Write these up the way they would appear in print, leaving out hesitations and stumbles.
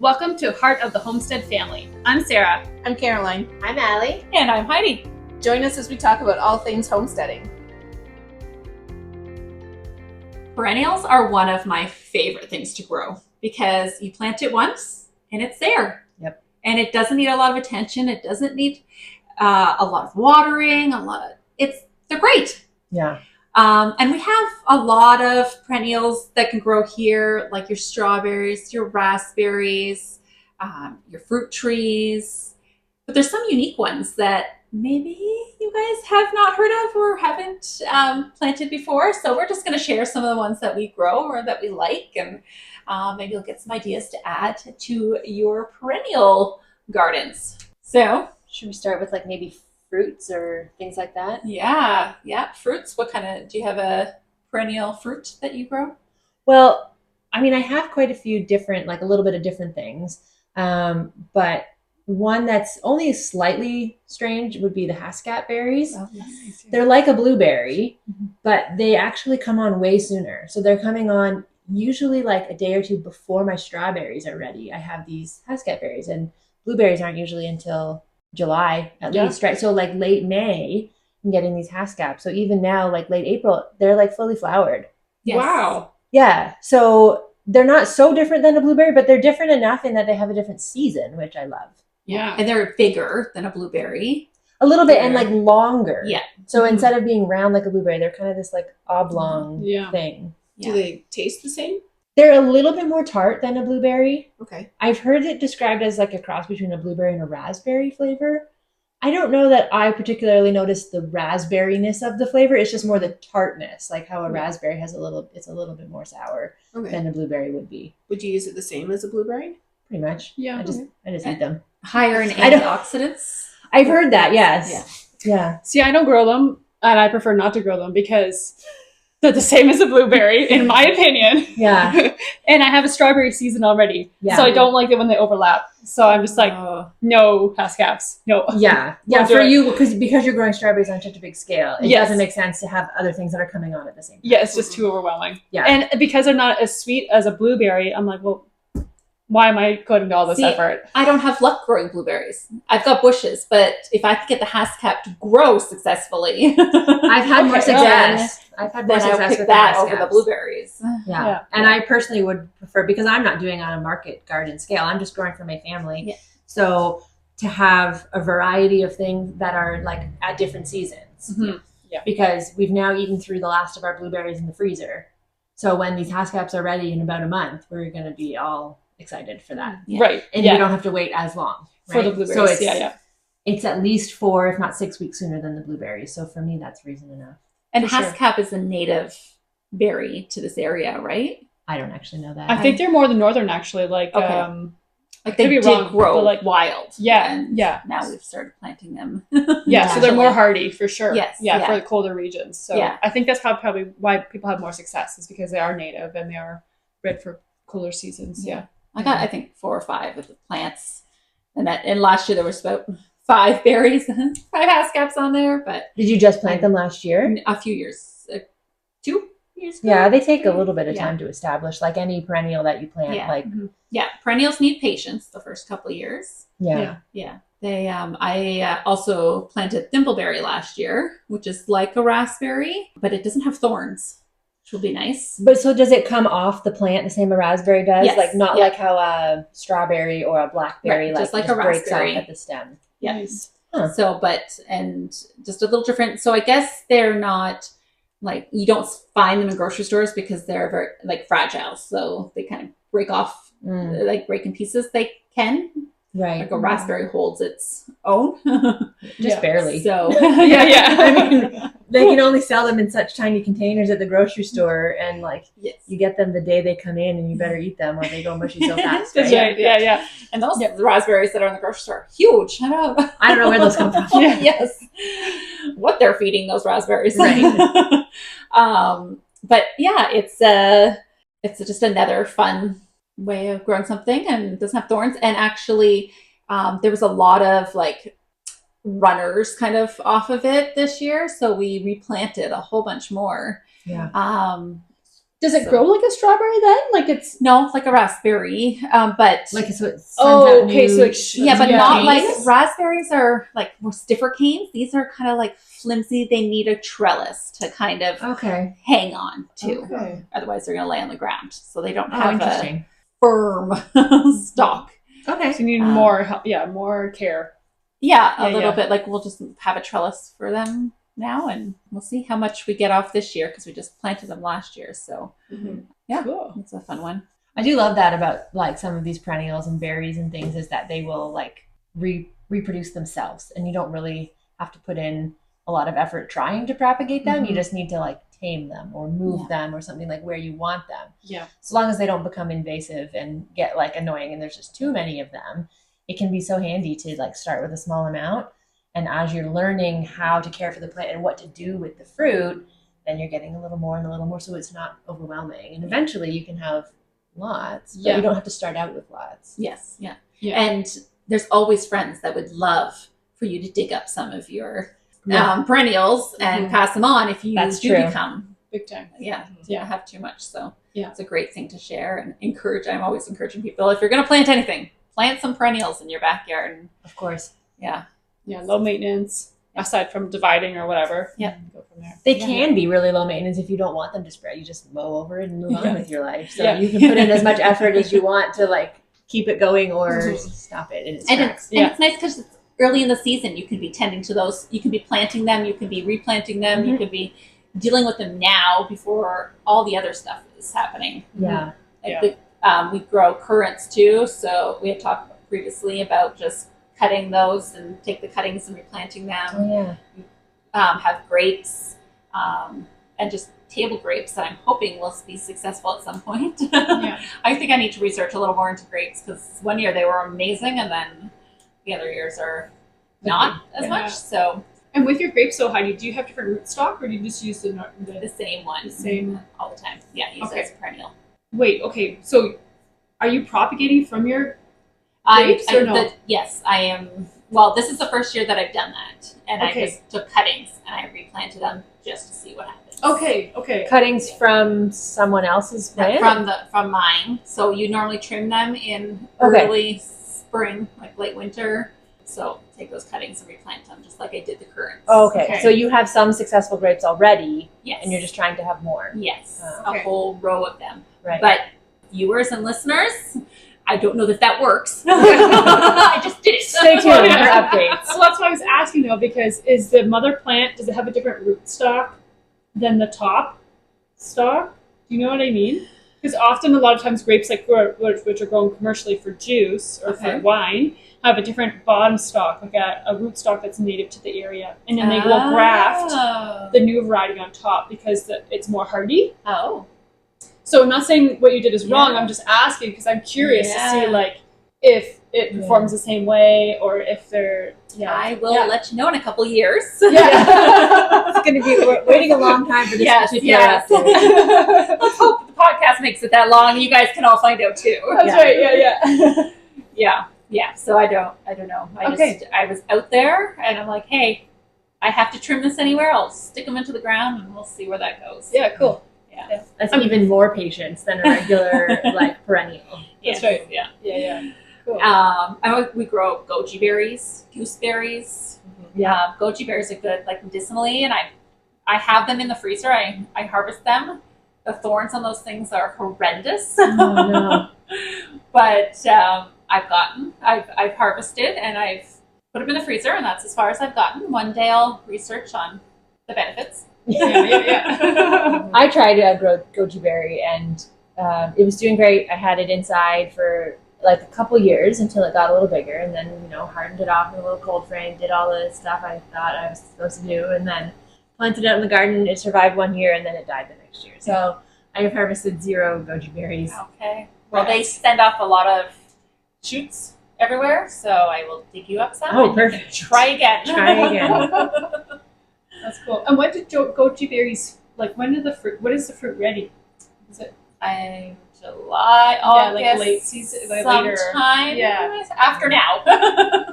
Welcome to Heart of the Homestead Family. I'm Sarah. I'm Caroline. I'm Allie. And I'm Heidi. Join us as we talk about all things homesteading. Perennials are one of my favorite things to grow because you plant it once and it's there. Yep. And it doesn't need a lot of attention. It doesn't need a lot of watering. They're great. Yeah. And we have a lot of perennials that can grow here, like your strawberries, your raspberries, your fruit trees. But there's some unique ones that maybe you guys have not heard of or haven't planted before. So we're just going to share some of the ones that we grow or that we like, and maybe you'll get some ideas to add to your perennial gardens. So Should we start with like maybe fruits or things like that? yeah, fruits. What do you have a perennial fruit that you grow? Well, I mean, I have quite a few different, like a little bit of different things. But one that's only slightly strange would be the Haskap berries. Oh, nice. They're like a blueberry, but they actually come on way sooner. So they're coming on usually like a day or two before my strawberries are ready. I have these Haskap berries, and blueberries aren't usually until July at least, right? So like late May, I'm getting these Haskap. So even now, like late April, they're like fully flowered. Yes. Wow. Yeah. So they're not so different than a blueberry, but they're different enough in that they have a different season, which I love. Yeah. And they're bigger than a blueberry. A little bit, and like longer. Yeah. So instead of being round like a blueberry, they're kind of this like oblong thing. Yeah. Do they taste the same? They're a little bit more tart than a blueberry. Okay. I've heard it described as like a cross between a blueberry and a raspberry flavor. I don't know that I particularly noticed the raspberryness of the flavor. It's just more the tartness, like how a raspberry has it's a little bit more sour than a blueberry would be. Would you use it the same as a blueberry? Pretty much. Yeah. I just eat them. Higher in I don't- antioxidants. I've heard that, yes. Yeah. See, I don't grow them, and I prefer not to grow them because they're the same as a blueberry, in my opinion. Yeah. And I have a strawberry season already, Yeah. so I don't like it when they overlap. So I'm just like, no Haskaps, no. Yeah. We'll Yeah. do For it. you, because you're growing strawberries on such a big scale, it Yes. doesn't make sense to have other things that are coming on at the same time. Yeah, it's just too overwhelming. Yeah. And because they're not as sweet as a blueberry, I'm like, well, why am I putting all this See, effort? I don't have luck growing blueberries. I've got bushes, but if I could get the Haskap to grow successfully, I've had more Okay. success. I've had more then I success would pick with that over the Haskaps. blueberries. Yeah. Yeah. And I personally would prefer, because I'm not doing on a market garden scale, I'm just growing for my family. Yeah. So to have a variety of things that are like at different seasons. Mhm. Yeah. Because we've now eaten through the last of our blueberries in the freezer. So when these Haskaps are ready in about a month, we're going to be all excited for that. Yeah. Right. And yeah. we don't have to wait as long. For the right? blueberries. So it's, yeah. it's at least 4, if not 6 weeks sooner than the blueberries. So for me, that's reason enough. And For sure. Haskap is a native berry to this area, right? I don't actually know that. I think they're more the northern, actually. Like, Okay. Like Could they be did wrong, grow but, like, wild. yeah, And yeah. now we've started planting them. yeah, so they're more Naturally. hardy for sure. Yes, Yeah, yeah. for the colder regions. So Yeah. I think that's probably why people have more success, is because they are native and they are bred for cooler seasons. Yeah. I got, I think, 4 or 5 of the plants. And last year there was about 5 berries, 5 Haskaps on there, but Did you just plant them last year? a few years, 2 years ago. Yeah, they take a little bit of Yeah. time to establish, like any perennial that you plant. Yeah. Like, Yeah, perennials need patience the first couple of years. yeah. Yeah. They I also planted thimbleberry last year, which is like a raspberry, but it doesn't have thorns, which will be nice. But so does it come off the plant the same a raspberry does? Yes. Like not Yeah. like how a strawberry or a blackberry Right, just like just a breaks off raspberry. at the stem. Yeah. Nice. Huh. So, and just a little different. So I guess they're not like, you don't find them in grocery stores because they're very like fragile. So they kind of break off, like break in pieces. They can, Right. like a raspberry holds its own. Just Yeah. barely. So Yeah. I mean, they can only sell them in such tiny containers at the grocery store, and like yes. you get them the day they come in, and you better eat them or they go mushy so fast. That's Right? right. Yeah. And those the raspberries that are in the grocery store are huge. I don't know where those come from. Yeah. Yes. What they're feeding those raspberries. Right. But yeah, it's just another fun way of growing something, and it doesn't have thorns. And actually, there was a lot of like runners kind of off of it this year, so we replanted a whole bunch more. Yeah. Does it grow like a strawberry then? Like it's No, like a raspberry, but Like so it sends Oh, out okay, new- so it yeah, but Yeah. not like Canes? raspberries are like more stiffer canes. These are kind of like flimsy. They need a trellis to kind of Okay. hang on to. Okay. Otherwise, they're going to lay on the ground. So they don't Oh, have a interesting. firm stalk. Okay. So you need Um, more help. Yeah, more care. Yeah, a Yeah, little yeah. bit. Like we'll just have a trellis for them now, and we'll see how much we get off this year because we just planted them last year. So yeah, Cool. it's a fun one. I do love that about like some of these perennials and berries and things is that they will like reproduce themselves, and you don't really have to put in a lot of effort trying to propagate them. You just need to like tame them or move them or something like where you want them. Yeah. So long as they don't become invasive and get like annoying and there's just too many of them, it can be so handy to like start with a small amount. And as you're learning how to care for the plant and what to do with the fruit, then you're getting a little more and a little more, so it's not overwhelming. And eventually you can have lots, but Yeah. you don't have to start out with lots. Yes, yeah. Yeah. And there's always friends that would love for you to dig up some of your Yeah. perennials and pass them on if you That's do true. become Big time. have too much. So Yeah. it's a great thing to share and encourage. I'm always encouraging people, if you're going to plant anything, plant some perennials in your backyard. And Of course. yeah, Yeah, low maintenance. Aside from dividing or whatever. Yeah. Go from there. They can be really low maintenance if you don't want them to spread. You just mow over it and move Yeah. on with your life. So Yeah. you can put in as much effort as you want to like keep it going or stop it in its and tracks. it's nice because it's early in the season. You can be tending to those. You can be planting them. You can be replanting them. You could be dealing with them now before all the other stuff is happening. Yeah. Like we grow currants too. So we had talked previously about just cutting those and take the cuttings and replanting them. Oh yeah. Have grapes and just table grapes that I'm hoping will be successful at some point. Yeah. I think I need to research a little more into grapes because one year they were amazing and then the other years are not as Yeah. much. So And with your grapes, so Heidi, do you have different rootstock or do you just use the the same one. Same. all the time. Yeah, use Okay. it as a perennial. Wait, okay. So are you propagating from your grapes or no? Yes, I am. Well, this is the first year that I've done that. And Okay. I just took cuttings and I replanted them just to see what happens. Okay. Cuttings from someone else's plant? From mine. So you normally trim them in Okay. early spring, like late winter. So take those cuttings and replant them, just like I did the currants. Okay. Okay. So you have some successful grapes already Yes. and you're just trying to have more. yes, Okay. a whole row of them. Right. But viewers and listeners, I don't know that works. I just did it. Stay tuned for updates. So that's why I was asking though, because is the mother plant, does it have a different rootstock than the top stalk? Do you know what I mean? Because often a lot of times grapes which are grown commercially for juice or for wine have a different bottom stalk, like a rootstock that's native to the area. And then they will graft the new variety on top because it's more hardy. Oh. So I'm not saying what you did is wrong. Yeah. I'm just asking because I'm curious to see Yeah. like if it performs the same way or if they're I will let you know in a couple years. Yeah. It's going to be, we're waiting a long time for this particular update. Let's hope the podcast makes it that long and you guys can all find out too. That's right. Yeah. Yeah. So I don't know. I was out there and I'm like, hey, I have to trim this anywhere. I'll stick them into the ground and we'll see where that goes. Yeah. Cool. That's even more patience than a regular like perennial. That's right. Yeah. Cool. We grow goji berries, gooseberries. Yeah. Goji berries are good, like medicinally, and I have them in the freezer. I harvest them. The thorns on those things are horrendous. Oh no. But I've harvested and I've put them in the freezer, and that's as far as I've gotten. One day I'll research on the benefits. Yeah. I tried to grow goji berry and it was doing great. I had it inside for like a couple years until it got a little bigger, and then hardened it off in a little cold frame, did all the stuff I thought I was supposed to do, and then planted it out in the garden. It survived 1 year and then it died the next year. So I have harvested 0 goji berries. Okay. Well, they send off a lot of shoots everywhere, so I will dig you up some. Oh, and you can perfect. Try again. Try again. That's cool. And when did goji berries? Like when did the fruit? What is the fruit ready? Is it? July, August, like late season, like later. sometime. Yeah. After now.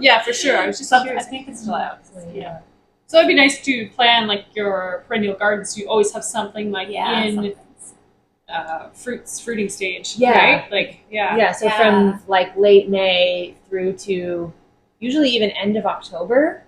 Yeah, for sure. I was just I curious. think it's July, August. Yeah. So it'd be nice to plan like your perennial garden, so you always have something like in something. fruiting stage. Yeah. Right? Like, yeah. Yeah, so from like late May through to usually even end of October,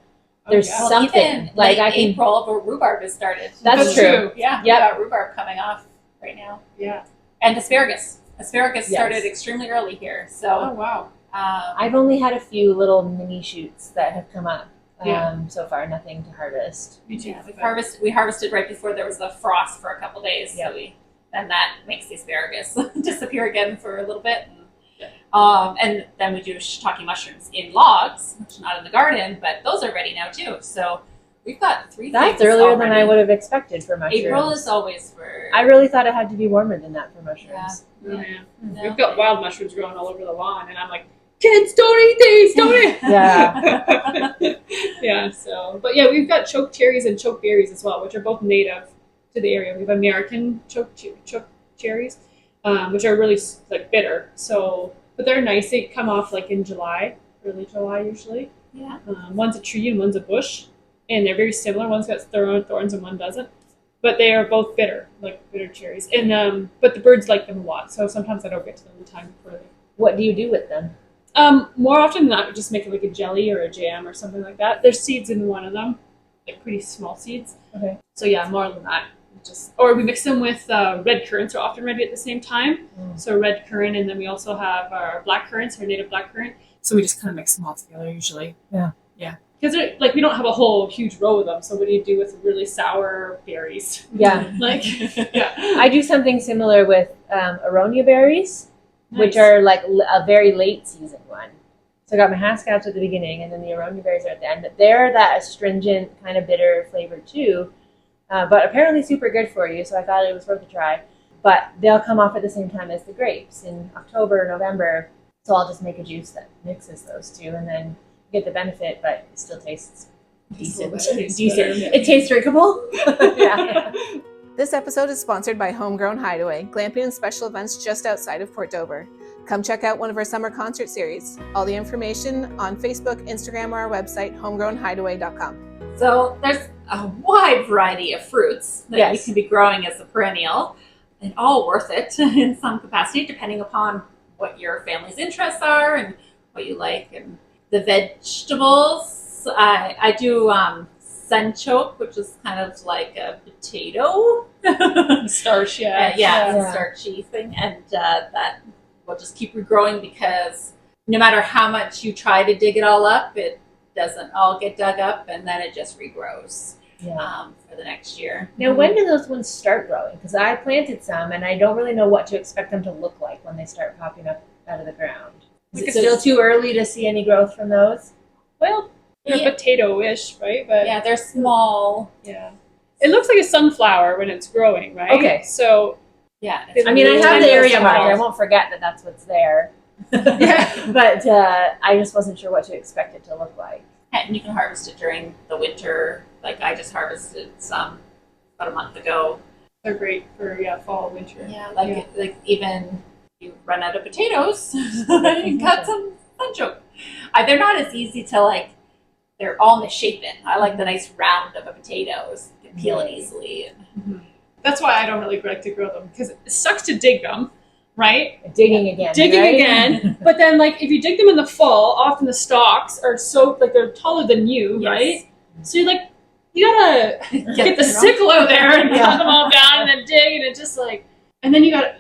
there's yeah. something even like late I can. April, but rhubarb has started. That's true. Yeah, we Yep. got rhubarb coming off right now, Yeah. and asparagus. Asparagus Yes. started extremely early here, Oh, so wow. I've only had a few little mini shoots that have come up Yeah. so far. Nothing to harvest. Me too. yeah, we harvested right before there was the frost for a couple days, Yep. so then that makes the asparagus disappear again for a little bit. Yeah. And then we do shiitake mushrooms in logs, which are not in the garden, but those are ready now too. So we've got 3 That's things earlier than I already. would have expected for mushrooms. April is always for. I really thought it had to be warmer than that for mushrooms. Oh, yeah. No. We've got wild mushrooms growing all over the lawn, and I'm like, kids, don't eat these, don't eat. Yeah. Yeah. So, but yeah, we've got choke cherries and choke berries as well, which are both native to the area. We have American choke cherries, which are really like bitter. So, but they're nice. They come off like in July, early July usually. Yeah. One's a tree and one's a bush, and they're very similar. One's got thorns and one doesn't. But they are both bitter, like bitter cherries. And but the birds like them a lot, so sometimes I don't get to them in time before they. What do you do with them? More often than not, we just make it like a jelly or a jam or something like that. There's seeds in one of them, like pretty small seeds. Okay. So yeah, more than that, or we mix them with red currants. Are often ready at the same time. Mm. So red currant, and then we also have our black currants, our native black currant. So we just kind of mix them all together usually. Yeah. Yeah. Because like we don't have a whole huge row of them, so what do you do with really sour berries? Yeah. Like, yeah. I do something similar with aronia berries, which Nice. are like a very late season one. So I got my Haskaps at the beginning, and then the aronia berries are at the end. But they're that astringent, kind of bitter flavor too, but apparently super good for you. So I thought it was worth a try. But they'll come off at the same time as the grapes in October, November. So I'll just make a juice that mixes those two, and then get the benefit, but it still tastes decent. Tastes Decent. better, yeah. It tastes drinkable. Yeah. This episode is sponsored by Homegrown Hideaway, glamping and special events just outside of Port Dover. Come check out one of our summer concert series. All the information on Facebook, Instagram, or our website, homegrownhideaway.com. So there's a wide variety of fruits that you Yes. can be growing as a perennial, and all worth it in some capacity, depending upon what your family's interests are and what you like. And the vegetables, I do sunchoke, which is kind of like a potato. Starch, yeah. Yeah, Yeah. starchy thing, and that will just keep regrowing because no matter how much you try to dig it all up, it doesn't all get dug up, and then it just regrows Yeah. for the next year. Now, when do those ones start growing? Because I planted some, and I don't really know what to expect them to look like when they start popping up out of the ground. Is it Like a- still too early to see any growth from those? Well, they're Yeah. potato-ish, right? But Yeah, they're small. yeah. It looks like a sunflower when it's growing, right? Okay. So Yeah, It- I mean, I have Tiny the area little marked. I flowers. won't forget that that's what's there. Yeah. But I just wasn't sure what to expect it to look like. and you can harvest it during the winter. Like I just harvested some about a month ago. they're great for fall, winter. Yeah, like Yeah. like even you run out of potatoes, you cut some sunchoke. They're not as easy to like. They're all misshapen. I like the nice round of a potato. You can peel it easily. That's why I don't really like to grow them because it sucks to dig them, right? Digging again. Digging right? again. But then, like, if you dig them in the fall, often the stalks are so like they're taller than you, Yes. right? So you gotta get the them sickle out there and Yeah. cut them all down and then dig, and it just like, and then you gotta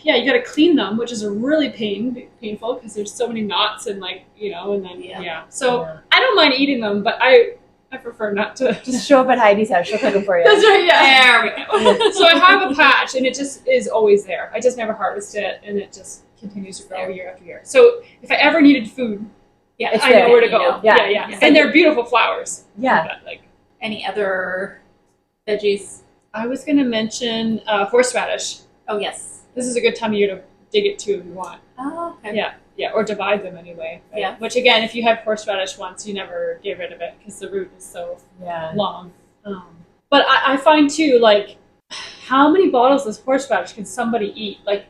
you gotta clean them, which is a really painful because there's so many knots and and then Yeah. So Yeah. I don't mind eating them, but I prefer not to. Just show up at Heidi's house. She'll cook them for you. That's right. Yeah. There we go. So I have a patch, and it just is always there. I just never harvest it, and it just continues to grow year after year. So if I ever needed food, Yeah, It's I there, know where to you go. know. Yeah, Yeah. yeah. And they're beautiful flowers. Yeah. But, like, Any other veggies? I was going to mention horseradish. Oh yes. This is a good time of year to dig it too if you want. Oh okay. Yeah. Yeah, or divide them anyway. Right? Yeah. Which again, if you have horseradish once, you never get rid of it because the root is so Yeah. long. But I find too, like, how many bottles of horseradish can somebody eat? Like,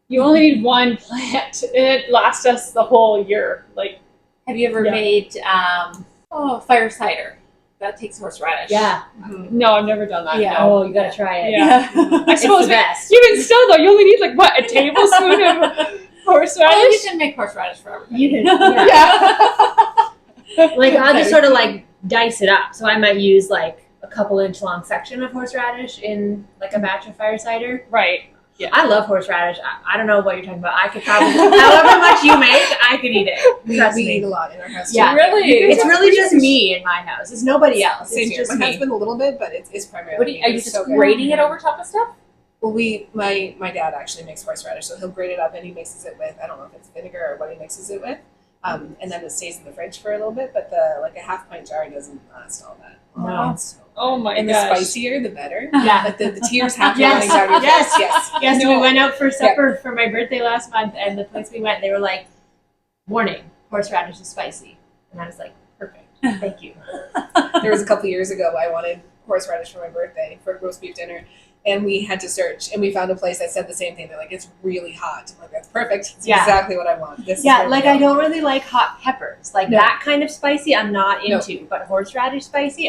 you only need one plant, and it lasts us the whole year. Like, Have you ever Yeah. made fire cider? that takes horseradish. Yeah. No, I've never done that. Yeah. No. Oh, you gotta try it. Yeah. I It's suppose the best. even still though, you only need like what, a tablespoon of Well, you horseradish? can make horseradish for everybody. You can, yeah. Yeah. Like I'll just sort of like dice it up. So I might use like a couple inch long section of horseradish in like a batch of fire cider. Right. Yeah. I love horseradish. I don't know what you're talking about. I could probably, however much you make, I could eat it. Trust We me. eat a lot in our house. Yeah. Really? It's really just me in my house. It's nobody else. Same It's here. just My me. husband a little bit, but it's primarily. What do you, me. are you It's just so good. grating it over top of stuff? Well, my dad actually makes horseradish, so he'll grate it up and he mixes it with, I don't know if it's vinegar or what he mixes it with, and then it stays in the fridge for a little bit. But the like a half pint jar doesn't last all that. No. It's so Oh my and gosh. the spicier, the better. Yeah. Like the tears have to Yes. running down your Yes. face. Yes. Yes, No. we went out for supper for my birthday last month, and the place we went, they were like, "Warning: horseradish is spicy," and I was like, "Perfect, thank you." There was a couple years ago I wanted horseradish for my birthday for roast beef dinner, and we had to search, and we found a place that said the same thing. They're like, "It's really hot." I'm like, "That's perfect. It's Yeah. exactly what I want." This is Yeah, where like we I go. don't really like hot peppers, like No. that kind of spicy. I'm not No. into, but horseradish spicy,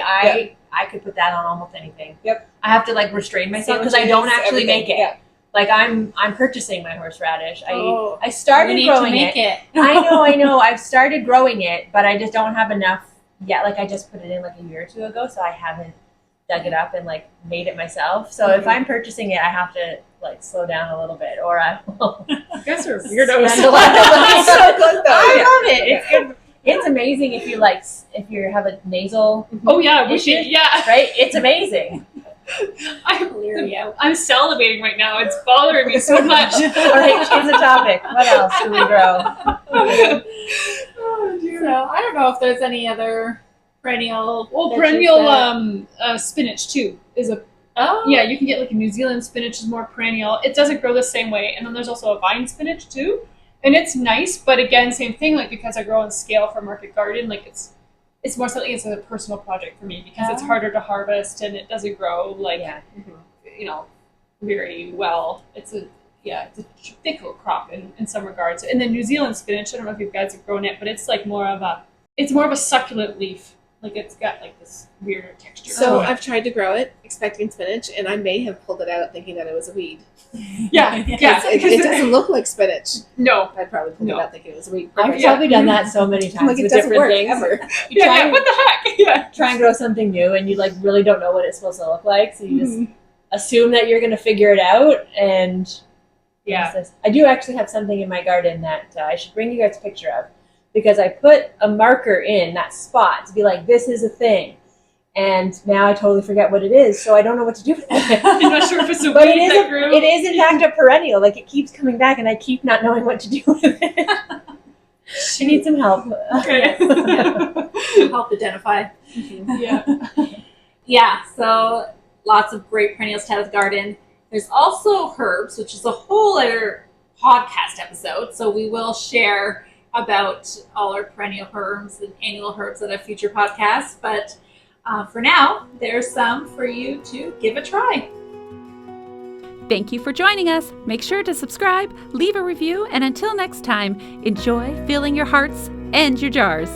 I could put that on almost anything. Yep. I have to like restrain myself because I don't Sandwiches, actually everything. make it. Yeah. Like I'm purchasing my horseradish. I You started need to growing make it. it. I know. I've started growing it, but I just don't have enough yet. Like I just put it in like a year or two ago, so I haven't dug it up and like made it myself. So if I'm purchasing it, I have to like slow down a little bit, or I will You guys are weirdos. spend a lot of money. It's so good though. I Yeah. love it. It's good. It's amazing if you like if you have a nasal, Oh yeah, we should. Issues? Yeah. right? It's amazing. I'm Yeah. I'm salivating right now. It's bothering me so much. All right, change the topic. What else do we grow? So I don't know if there's any other perennial. Well, that you perennial said. spinach too is a Oh. yeah. You can get like a New Zealand spinach is more perennial. It doesn't grow the same way, and then there's also a vine spinach too, and it's nice. But again, same thing. Like because I grow on scale for market garden, like it's more something. It's a personal project for me because it's Oh. harder to harvest and it doesn't grow like Yeah. you know very well. It's a thicker crop in some regards. And then New Zealand spinach, I don't know if you guys have grown it, but it's like more of a succulent leaf. Like it's got like this weird texture. So to it. I've tried to grow it, expecting spinach, and I may have pulled it out thinking that it was a weed. yeah. It doesn't look like spinach. No. I probably pulled No. it out thinking it was a weed. I've Perfect. probably done that so many I'm times like, it with doesn't different work things. ever. You Yeah, try, what the heck? Yeah. try and grow something new, and you like really don't know what it's supposed to look like, so you just Mhm. assume that you're going to figure it out. And Yeah. I do actually have something in my garden that I should bring you guys a picture of, because I put a marker in that spot to be like, this is a thing. And now I totally forget what it is, so I don't know what to do with it. I'm not sure if it's a But weed that grew. it is in fact a perennial. Like it keeps coming back, and I keep not knowing what to do with it. I need some help. Okay. Help identify. Yeah. Yeah, so lots of great perennials to have with the garden. There's also herbs, which is a whole other podcast episode. So we will share about all our perennial herbs and annual herbs at a future podcast. But for now, there's some for you to give a try. Thank you for joining us. Make sure to subscribe, leave a review, and until next time, enjoy filling your hearts and your jars.